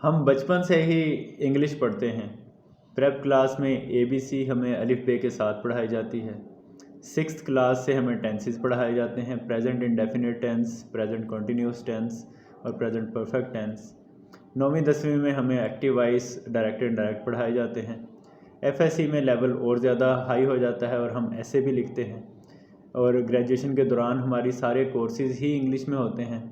हम बचपन से ही इंग्लिश पढ़ते हैं। प्रेप क्लास में ABC हमें अलिफ बे के साथ पढ़ाई जाती है। सिक्स्थ क्लास से हमें टेंसेस पढ़ाए जाते हैं, present indefinite tense, present continuous tense और प्रेजेंट परफेक्ट टेंस। 9वीं 10वीं में हमें एक्टिव वॉइस, डायरेक्ट इनडायरेक्ट पढ़ाए जाते हैं। FSC में लेवल और ज़्यादा हाई हो जाता है और हम ऐसे भी लिखते हैं। और ग्रेजुएशन के दौरान हमारी सारे कोर्सेज़ ही इंग्लिश में होते हैं।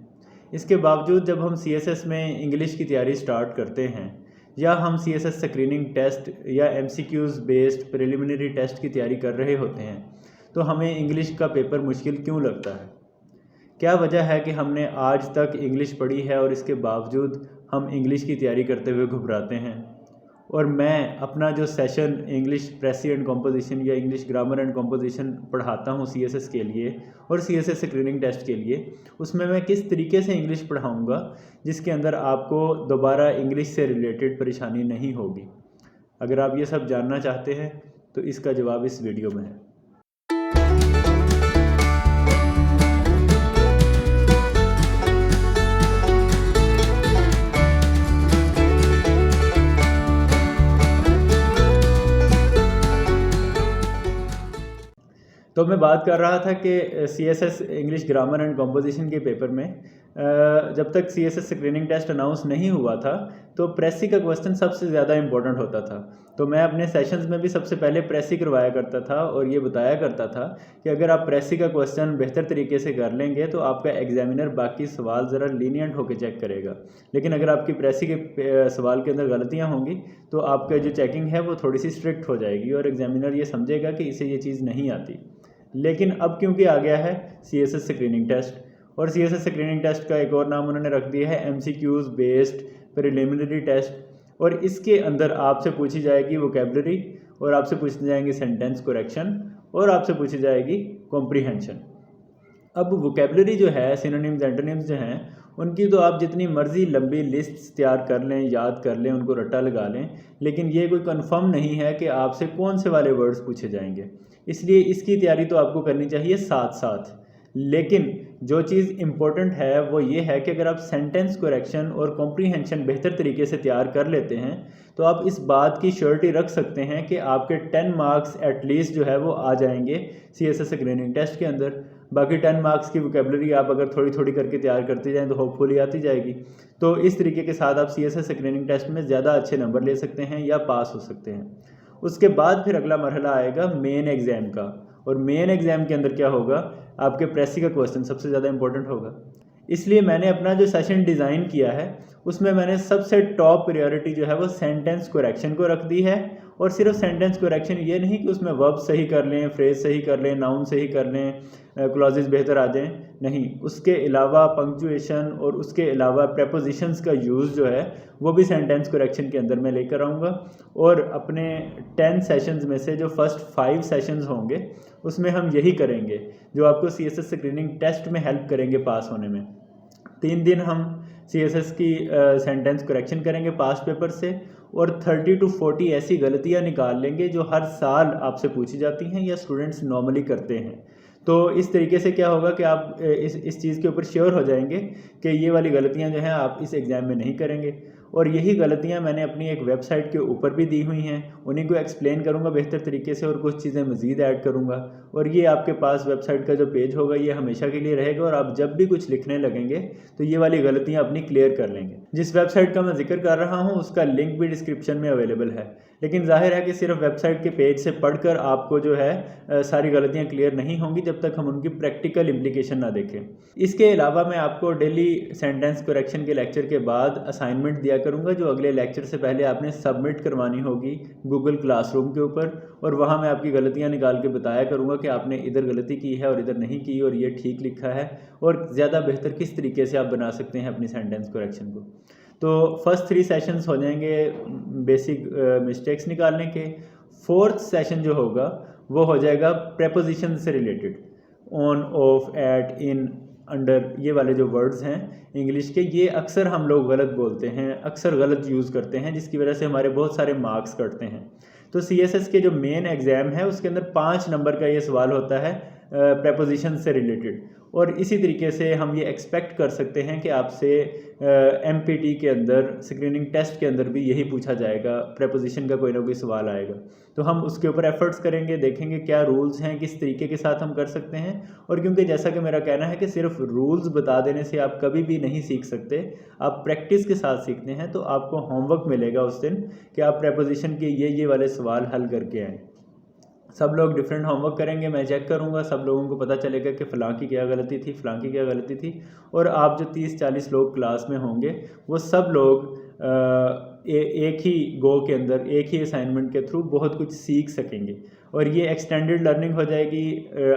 इसके बावजूद जब हम CSS में इंग्लिश की तैयारी स्टार्ट करते हैं या हम CSS स्क्रीनिंग टेस्ट या MCQs बेस्ड प्रिलिमिनरी टेस्ट की तैयारी कर रहे होते हैं तो हमें इंग्लिश का पेपर मुश्किल क्यों लगता है? क्या वजह है कि हमने आज तक इंग्लिश पढ़ी है और इसके बावजूद हम इंग्लिश की तैयारी करते हुए घबराते हैं? और मैं अपना जो सेशन इंग्लिश प्रेसी एंड कॉम्पोजिशन या इंग्लिश ग्रामर एंड कॉम्पोजिशन पढ़ाता हूँ CSS के लिए और CSS स्क्रीनिंग टेस्ट के लिए, उसमें मैं किस तरीके से इंग्लिश पढ़ाऊँगा जिसके अंदर आपको दोबारा इंग्लिश से रिलेटेड परेशानी नहीं होगी। अगर आप ये सब जानना चाहते हैं तो इसका जवाब इस वीडियो में है। तो मैं बात कर रहा था कि CSS English grammar and composition के पेपर में जब तक CSS स्क्रीनिंग टेस्ट अनाउंस नहीं हुआ था तो प्रेसी का क्वेश्चन सबसे ज़्यादा इंपॉर्टेंट होता था। तो मैं अपने सेशंस में भी सबसे पहले प्रेसी करवाया करता था और ये बताया करता था कि अगर आप प्रेसी का क्वेश्चन बेहतर तरीके से कर लेंगे तो आपका एग्जामिनर बाकी सवाल ज़रा लीनियंट होकर चेक करेगा, लेकिन अगर आपकी प्रेसी के सवाल के अंदर गलतियाँ होंगी तो आपका जो चेकिंग है वो थोड़ी सी स्ट्रिक्ट हो जाएगी और एग्जामिनर ये समझेगा कि इसे ये चीज़ नहीं आती। लेकिन अब क्योंकि आ गया है CSS स्क्रीनिंग टेस्ट, और CSS स्क्रीनिंग टेस्ट का एक और नाम उन्होंने रख दिया है MCQs बेस्ड प्रिलिमिनरी टेस्ट, और इसके अंदर आपसे पूछी जाएगी वोकेबलरी और आपसे पूछी जाएंगी सेंटेंस करेक्शन और आपसे पूछी जाएगी कॉम्प्रीहेंशन। अब वोकेबलरी जो है, सिनोनिम्स एंटोनिम्स जो हैं, उनकी तो आप जितनी मर्ज़ी लंबी लिस्ट तैयार कर लें, याद कर लें, उनको रट्टा लगा लें, लेकिन ये कोई कंफर्म नहीं है कि आपसे कौन से वाले वर्ड्स पूछे जाएंगे। इसलिए इसकी तैयारी तो आपको करनी चाहिए साथ साथ। लेकिन जो चीज़ इम्पोर्टेंट है वो ये है कि अगर आप सेंटेंस करेक्शन और कॉम्प्रीहेंशन बेहतर तरीके से तैयार कर लेते हैं तो आप इस बात की श्योरिटी रख सकते हैं कि आपके 10 मार्क्स एटलीस्ट जो है वो आ जाएंगे CSS स्क्रीनिंग टेस्ट के अंदर। बाकी 10 मार्क्स की वोकेबलरी आप अगर थोड़ी थोड़ी करके तैयार करते जाएं तो होपफुली आती जाएगी। तो इस तरीके के साथ आप CSS स्क्रीनिंग टेस्ट में ज़्यादा अच्छे नंबर ले सकते हैं या पास हो सकते हैं। उसके बाद फिर अगला मरहला आएगा मेन एग्ज़ाम का, और मेन एग्ज़ाम के अंदर क्या होगा, आपके प्रेसी का क्वेश्चन सबसे ज़्यादा इंपॉर्टेंट होगा। इसलिए मैंने अपना जो सेशन डिज़ाइन किया है उसमें मैंने सबसे टॉप प्रायोरिटी जो है वो सेंटेंस करेक्शन को रख दी है। और सिर्फ सेंटेंस करेक्शन ये नहीं कि उसमें वर्ब सही कर लें, फ्रेज सही कर लें, नाउन सही कर लें, क्लॉजेस बेहतर आ जाएं, नहीं, उसके अलावा पंक्चुएशन और उसके अलावा प्रेपोजिशंस का यूज़ जो है वो भी सेंटेंस करेक्शन के अंदर मैं लेकर आऊँगा। और अपने 10 सेशंस में से जो फर्स्ट 5 सेशंस होंगे उसमें हम यही करेंगे जो आपको CSS स्क्रीनिंग टेस्ट में हेल्प करेंगे पास होने में। 3 दिन हम CSS की सेंटेंस करेक्शन करेंगे पास्ट पेपर से, और 30 to 40 ऐसी गलतियां निकाल लेंगे जो हर साल आपसे पूछी जाती हैं या स्टूडेंट्स नॉर्मली करते हैं। तो इस तरीके से क्या होगा कि आप इस चीज़ के ऊपर श्योर हो जाएंगे कि ये वाली गलतियां जो हैं आप इस एग्ज़ाम में नहीं करेंगे। और यही गलतियां मैंने अपनी एक वेबसाइट के ऊपर भी दी हुई हैं, उन्हीं को एक्सप्लेन करूंगा बेहतर तरीके से और कुछ चीज़ें मज़ीद ऐड करूंगा। और ये आपके पास वेबसाइट का जो पेज होगा ये हमेशा के लिए रहेगा, और आप जब भी कुछ लिखने लगेंगे तो ये वाली गलतियां अपनी क्लियर कर लेंगे। जिस वेबसाइट का मैं जिक्र कर रहा हूँ उसका लिंक भी डिस्क्रिप्शन में अवेलेबल है, लेकिन जाहिर है कि सिर्फ वेबसाइट के पेज से पढ़कर आपको जो है सारी गलतियाँ क्लियर नहीं होंगी जब तक हम उनकी प्रैक्टिकल इम्प्लीकेशन ना देखें। इसके अलावा मैं आपको डेली सेंटेंस करेक्शन के लेक्चर के बाद असाइनमेंट दिया करूंगा जो अगले लेक्चर से पहले आपने सबमिट करवानी होगी गूगल क्लासरूम के ऊपर, और वहाँ मैं आपकी गलतियाँ निकाल के बताया करूँगा कि आपने इधर गलती की है और इधर नहीं की और ये ठीक लिखा है, और ज़्यादा बेहतर किस तरीके से आप बना सकते हैं अपनी सेंटेंस करेक्शन को। तो फर्स्ट 3 सेशंस हो जाएंगे बेसिक मिस्टेक्स निकालने के। 4th सेशन जो होगा वो हो जाएगा प्रेपोजिशन से related, on, off, at, in, under, ये वाले जो वर्ड्स हैं इंग्लिश के, ये अक्सर हम लोग गलत बोलते हैं, अक्सर गलत यूज़ करते हैं, जिसकी वजह से हमारे बहुत सारे मार्क्स कटते हैं। तो CSS के जो मेन एग्ज़ाम है उसके अंदर 5 नंबर का ये सवाल होता है, प्रेपोजिशन से रिलेटेड। और इसी तरीके से हम ये एक्सपेक्ट कर सकते हैं कि आपसे MPT के अंदर स्क्रीनिंग टेस्ट के अंदर भी यही पूछा जाएगा, प्रेपोजिशन का कोई ना कोई सवाल आएगा। तो हम उसके ऊपर एफर्ट्स करेंगे, देखेंगे क्या रूल्स हैं, किस तरीके के साथ हम कर सकते हैं। और क्योंकि जैसा कि मेरा कहना है कि सिर्फ रूल्स बता देने से आप कभी भी नहीं सीख सकते, आप प्रैक्टिस के साथ सीखते हैं। तो आपको होमवर्क मिलेगा उस दिन कि आप प्रेपोजिशन के ये वाले सवाल हल करके आएँ। सब लोग डिफरेंट होमवर्क करेंगे, मैं चेक करूंगा, सब लोगों को पता चलेगा कि फ़लाँ की क्या गलती थी, फ़लाँ की क्या गलती थी। और आप जो 30-40 लोग क्लास में होंगे वो सब लोग एक ही गो के अंदर, एक ही असाइनमेंट के थ्रू बहुत कुछ सीख सकेंगे। और ये एक्सटेंडेड लर्निंग हो जाएगी।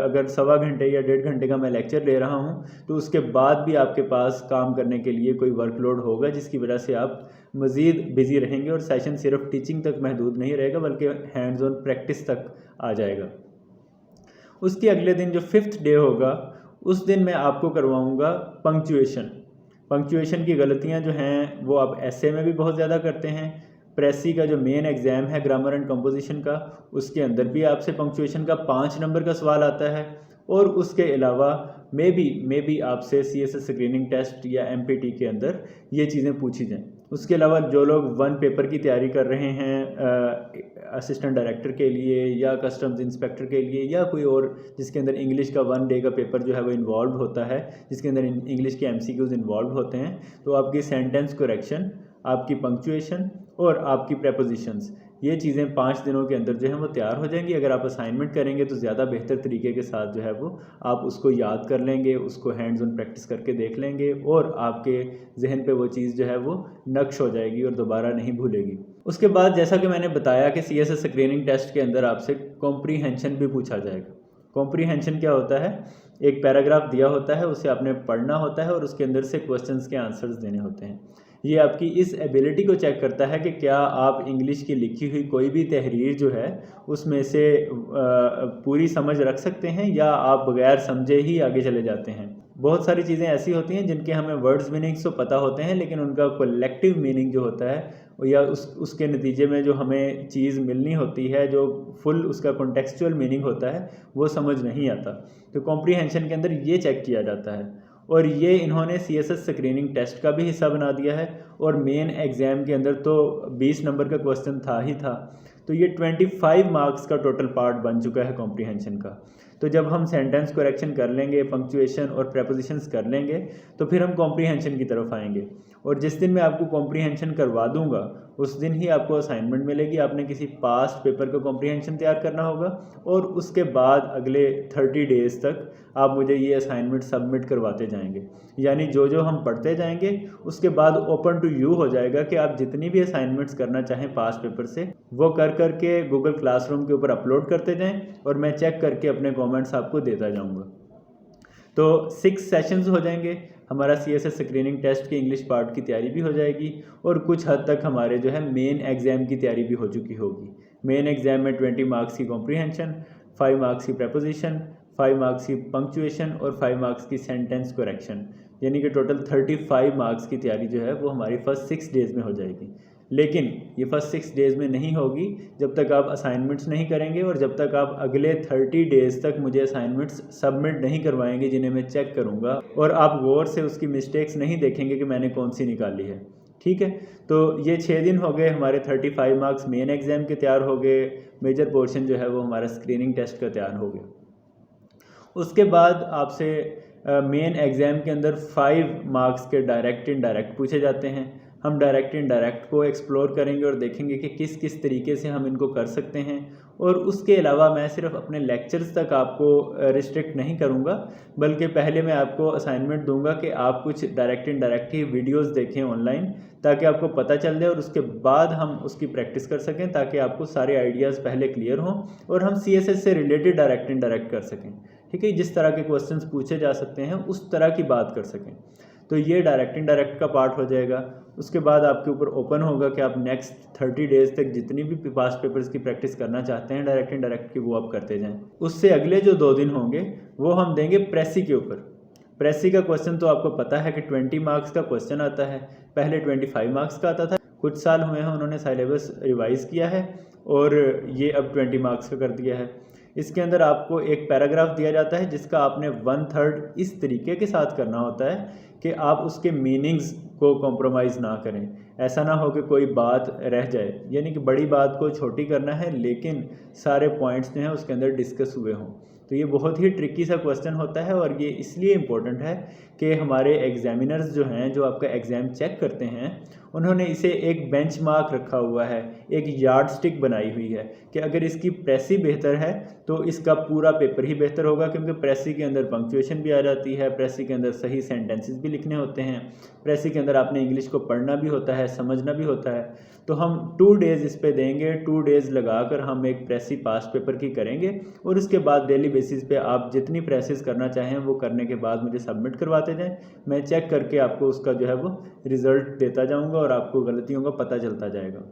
अगर 1.25 घंटे या 1.5 घंटे का मैं लेक्चर ले रहा हूँ तो उसके बाद भी आपके पास काम करने के लिए कोई वर्कलोड होगा, जिसकी वजह से आप मज़ीद बिज़ी रहेंगे और सेशन सिर्फ टीचिंग तक महदूद नहीं रहेगा बल्कि हैंड्स ऑन प्रैक्टिस तक आ जाएगा। उसके अगले दिन जो 5th डे होगा, उस दिन मैं आपको करवाऊँगा पंक्चुएशन की गलतियाँ जो हैं वो आप ऐसे में भी बहुत ज़्यादा करते हैं। प्रेसी का जो मेन एग्ज़ाम है ग्रामर एंड कंपोजिशन का, उसके अंदर भी आपसे पंक्चुएशन का 5 नंबर का सवाल आता है। और उसके अलावा मे बी आपसे CSS स्क्रीनिंग टेस्ट या MPT के अंदर ये चीज़ें पूछी जाएँ। उसके अलावा जो लोग 1 पेपर की तैयारी कर रहे हैं असिस्टेंट डायरेक्टर के लिए या कस्टम्स इंस्पेक्टर के लिए या कोई और जिसके अंदर इंग्लिश का 1 डे का पेपर जो है वो इन्वॉल्व होता है, जिसके अंदर इंग्लिश के MCQs इन्वॉल्व होते हैं, तो आपकी सेंटेंस करेक्शन, आपकी पंक्चुएशन और आपकी प्रेपोजिशंस, ये चीज़ें 5 दिनों के अंदर जो है वो तैयार हो जाएंगी। अगर आप असाइनमेंट करेंगे तो ज़्यादा बेहतर तरीके के साथ जो है वो आप उसको याद कर लेंगे, उसको हैंड्स ऑन प्रैक्टिस करके देख लेंगे और आपके जहन पे वो चीज़ जो है वो नक्श हो जाएगी और दोबारा नहीं भूलेगी। उसके बाद जैसा कि मैंने बताया कि CSS स्क्रीनिंग टेस्ट के अंदर आपसे कॉम्प्रीहेंशन भी पूछा जाएगा। कॉम्प्रीहेंशन क्या होता है? एक पैराग्राफ दिया होता है, उसे आपने पढ़ना होता है और उसके अंदर से क्वेश्चंस के आंसर्स देने होते हैं। ये आपकी इस एबिलिटी को चेक करता है कि क्या आप इंग्लिश की लिखी हुई कोई भी तहरीर जो है उसमें से पूरी समझ रख सकते हैं या आप बगैर समझे ही आगे चले जाते हैं। बहुत सारी चीज़ें ऐसी होती हैं जिनके हमें वर्ड्स मीनिंग्स तो पता होते हैं, लेकिन उनका कलेक्टिव मीनिंग जो होता है या उसके नतीजे में जो हमें चीज़ मिलनी होती है, जो फुल उसका कॉन्टेक्सचुअल मीनिंग होता है, वो समझ नहीं आता। तो कॉम्प्रीहेंशन के अंदर ये चेक किया जाता है और ये इन्होंने CSS स्क्रीनिंग टेस्ट का भी हिस्सा बना दिया है। और मेन एग्ज़ाम के अंदर तो 20 नंबर का क्वेश्चन था ही था, तो ये 25 मार्क्स का टोटल पार्ट बन चुका है कॉम्प्रीहेंशन का। तो जब हम सेंटेंस करेक्शन कर लेंगे, पंक्चुएशन और प्रेपोजिशंस कर लेंगे, तो फिर हम कॉम्प्रीहेंशन की तरफ आएंगे। और जिस दिन मैं आपको कॉम्प्रीहेंशन करवा दूंगा उस दिन ही आपको असाइनमेंट मिलेगी। आपने किसी पास्ट पेपर का कॉम्प्रीहेंशन तैयार करना होगा और उसके बाद अगले 30 डेज़ तक आप मुझे ये असाइनमेंट सबमिट करवाते जाएंगे। यानी जो जो हम पढ़ते जाएंगे उसके बाद ओपन टू यू हो जाएगा कि आप जितनी भी असाइनमेंट्स करना चाहें पास्ट पेपर से वो कर के गूगल क्लासरूम के ऊपर अपलोड करते जाएं और मैं चेक करके अपने कमेंट्स आपको देता जाऊंगा। तो 6 सेशंस हो जाएंगे। हमारा CSS स्क्रीनिंग टेस्ट की इंग्लिश पार्ट की तैयारी भी हो जाएगी और कुछ हद तक हमारे जो है मेन एग्ज़ाम की तैयारी भी हो चुकी होगी। मेन एग्ज़ाम में 20 मार्क्स की कॉम्प्रीहेंशन, 5 मार्क्स की प्रेपोजिशन, 5 मार्क्स की पंक्चुएशन और 5 मार्क्स की सेंटेंस करेक्शन, यानी कि टोटल 35 मार्क्स की तैयारी जो है वो हमारी फर्स्ट 6 डेज़ में हो जाएगी। लेकिन ये फर्स्ट 6 डेज़ में नहीं होगी जब तक आप असाइनमेंट्स नहीं करेंगे और जब तक आप अगले 30 डेज़ तक मुझे असाइनमेंट्स सबमिट नहीं करवाएंगे जिन्हें मैं चेक करूंगा और आप गौर से उसकी मिस्टेक्स नहीं देखेंगे कि मैंने कौन सी निकाली है। ठीक है, तो ये 6 दिन हो गए, हमारे 35 मार्क्स मेन एग्ज़ाम के तैयार हो गए, मेजर पोर्शन जो है वो हमारा स्क्रीनिंग टेस्ट का तैयार हो गया। उसके बाद आपसे मेन एग्ज़ाम के अंदर 5 मार्क्स के डायरेक्ट इनडायरेक्ट पूछे जाते हैं। हम डायरेक्ट इनडायरेक्ट को एक्सप्लोर करेंगे और देखेंगे कि किस किस तरीके से हम इनको कर सकते हैं। और उसके अलावा मैं सिर्फ अपने लेक्चर्स तक आपको रिस्ट्रिक्ट नहीं करूँगा, बल्कि पहले मैं आपको असाइनमेंट दूंगा कि आप कुछ डायरेक्ट इनडायरेक्ट ही वीडियोस देखें ऑनलाइन, ताकि आपको पता चल जाए और उसके बाद हम उसकी प्रैक्टिस कर सकें, ताकि आपको सारे आइडियाज़ पहले क्लियर हों और हम CSS से रिलेटेड डायरेक्ट इनडायरेक्ट कर सकें। ठीक है, जिस तरह के क्वेश्चंस पूछे जा सकते हैं उस तरह की बात कर सकें। तो ये डायरेक्ट इनडायरेक्ट का पार्ट हो जाएगा। उसके बाद आपके ऊपर ओपन होगा कि आप नेक्स्ट 30 डेज़ तक जितनी भी पास्ट पेपर्स की प्रैक्टिस करना चाहते हैं डायरेक्ट इनडायरेक्ट की, वो आप करते जाएं। उससे अगले जो 2 दिन होंगे वो हम देंगे प्रेसी के ऊपर। प्रेसी का क्वेश्चन तो आपको पता है कि 20 मार्क्स का क्वेश्चन आता है, पहले 25 मार्क्स का आता था। कुछ साल हुए हैं उन्होंने सिलेबस रिवाइज़ किया है और ये अब 20 मार्क्स का कर दिया है। इसके अंदर आपको एक पैराग्राफ दिया जाता है जिसका आपने 1/3 इस तरीके के साथ करना होता है कि आप उसके मीनिंग्स को कॉम्प्रोमाइज़ ना करें। ऐसा ना हो कि कोई बात रह जाए, यानी कि बड़ी बात को छोटी करना है लेकिन सारे पॉइंट्स जो हैं उसके अंदर डिस्कस हुए हों। तो ये बहुत ही ट्रिकी सा क्वेश्चन होता है और ये इसलिए इम्पोर्टेंट है कि हमारे एग्जामिनर्स जो हैं, जो आपका एग्ज़ाम चेक करते हैं, उन्होंने इसे एक बेंचमार्क रखा हुआ है, एक यार्ड स्टिक बनाई हुई है कि अगर इसकी प्रेसी बेहतर है तो इसका पूरा पेपर ही बेहतर होगा, क्योंकि प्रेसी के अंदर पंक्चुएशन भी आ जाती है, प्रेसी के अंदर सही सेंटेंसेस भी लिखने होते हैं, प्रेसी के अंदर आपने इंग्लिश को पढ़ना भी होता है, समझना भी होता है। तो हम 2 डेज़ इस पे देंगे, 2 डेज़ लगाकर हम एक प्रेसी पास पेपर की करेंगे और उसके बाद डेली बेसिस पे आप जितनी प्रेसेस करना चाहें वो करने के बाद मुझे सबमिट करवाते जाएं। मैं चेक करके आपको उसका जो है वो रिज़ल्ट देता जाऊंगा और आपको गलतियों का पता चलता जाएगा।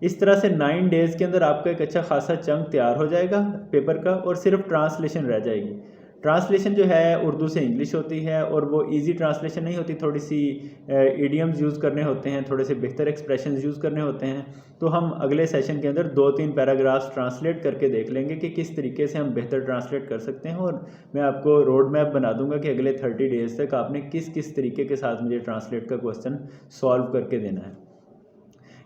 इस तरह से 9 डेज़ के अंदर आपका एक अच्छा खासा चंक तैयार हो जाएगा पेपर का और सिर्फ ट्रांसलेशन रह जाएगी। ट्रांसलेशन जो है उर्दू से इंग्लिश होती है और वो इजी ट्रांसलेशन नहीं होती, थोड़ी सी इडियम्स यूज़ करने होते हैं, थोड़े से बेहतर एक्सप्रेशंस यूज़ करने होते हैं। तो हम अगले सेशन के अंदर 2-3 पैराग्राफ्स ट्रांसलेट करके देख लेंगे कि किस तरीके से हम बेहतर ट्रांसलेट कर सकते हैं और मैं आपको रोड मैप बना दूंगा कि अगले 30 डेज़ तक आपने किस किस तरीके के साथ मुझे ट्रांसलेट का क्वेश्चन सॉल्व करके देना है।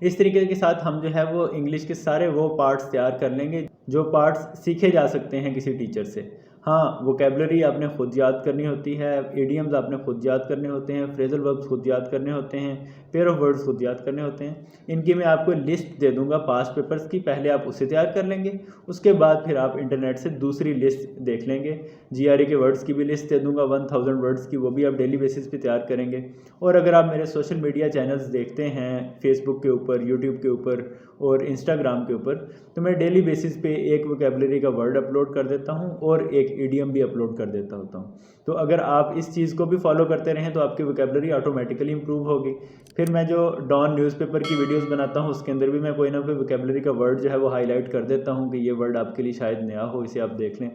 इस तरीके के साथ हम जो है वो इंग्लिश के सारे वो पार्ट्स तैयार कर लेंगे जो पार्ट्स सीखे जा सकते हैं किसी टीचर से। हाँ, वोकेबलरी आपने खुद याद करनी होती है, इडियम्स आपने खुद याद करने होते हैं, फ्रेजल वर्ब्स खुद याद करने होते हैं, पेयर ऑफ वर्ड्स खुद याद करने होते हैं। इनकी मैं आपको लिस्ट दे दूंगा पास्ट पेपर्स की, पहले आप उसे तैयार कर लेंगे, उसके बाद फिर आप इंटरनेट से दूसरी लिस्ट देख लेंगे। जीआरई के वर्ड्स की भी लिस्ट दे दूंगा 1000 वर्ड्स की, वो भी आप डेली बेसिस पे तैयार करेंगे। और अगर आप मेरे सोशल मीडिया चैनल्स देखते हैं फेसबुक के ऊपर, यूट्यूब के ऊपर और इंस्टाग्राम के ऊपर, तो मैं डेली बेसिस पे एक वोकेबलरी का वर्ड अपलोड कर देता हूँ और एक ईडियम भी अपलोड कर देता होता हूँ। तो अगर आप इस चीज़ को भी फॉलो करते रहें तो आपकी वोकेबलरी ऑटोमेटिकली इंप्रूव होगी। फिर मैं जो डॉन न्यूज़पेपर की वीडियोस बनाता हूँ उसके अंदर भी मैं कोई ना कोई वोकेबलरी का वर्ड जो है वो हाईलाइट कर देता हूँ कि ये वर्ड आपके लिए शायद नया हो, इसे आप देख लें।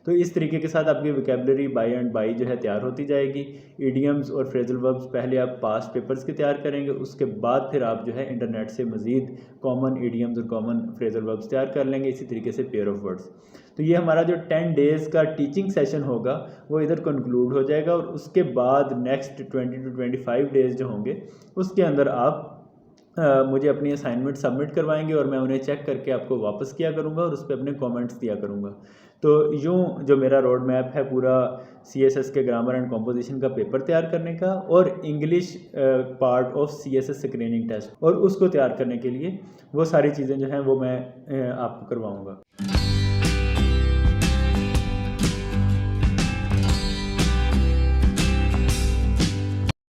तो इस तरीके के साथ आपकी वोकेबलरी बाय एंड बाय जो है तैयार होती जाएगी। इडियम्स और फ्रेजल वर्ब्स पहले आप पास्ट पेपर्स के तैयार करेंगे, उसके बाद फिर आप जो है इंटरनेट से मज़ीद कॉमन इडियम्स और कॉमन फ्रेजल वर्ब्स तैयार कर लेंगे, इसी तरीके से पेयर ऑफ वर्ड्स। तो ये हमारा जो 10 डेज़ का टीचिंग सेशन होगा वो इधर कंक्लूड हो जाएगा और उसके बाद नेक्स्ट 20 to 25 डेज़ जो होंगे उसके अंदर आप मुझे अपनी असाइनमेंट सबमिट करवाएंगे और मैं उन्हें चेक करके आपको वापस किया करूँगा और उस पर अपने कमेंट्स दिया करूँगा। तो यूँ जो मेरा रोड मैप है पूरा CSS के ग्रामर एंड कॉम्पोजिशन का पेपर तैयार करने का और English part of CSS screening test और उसको तैयार करने के लिए वो सारी चीज़ें जो हैं वो मैं आपको करवाऊँगा।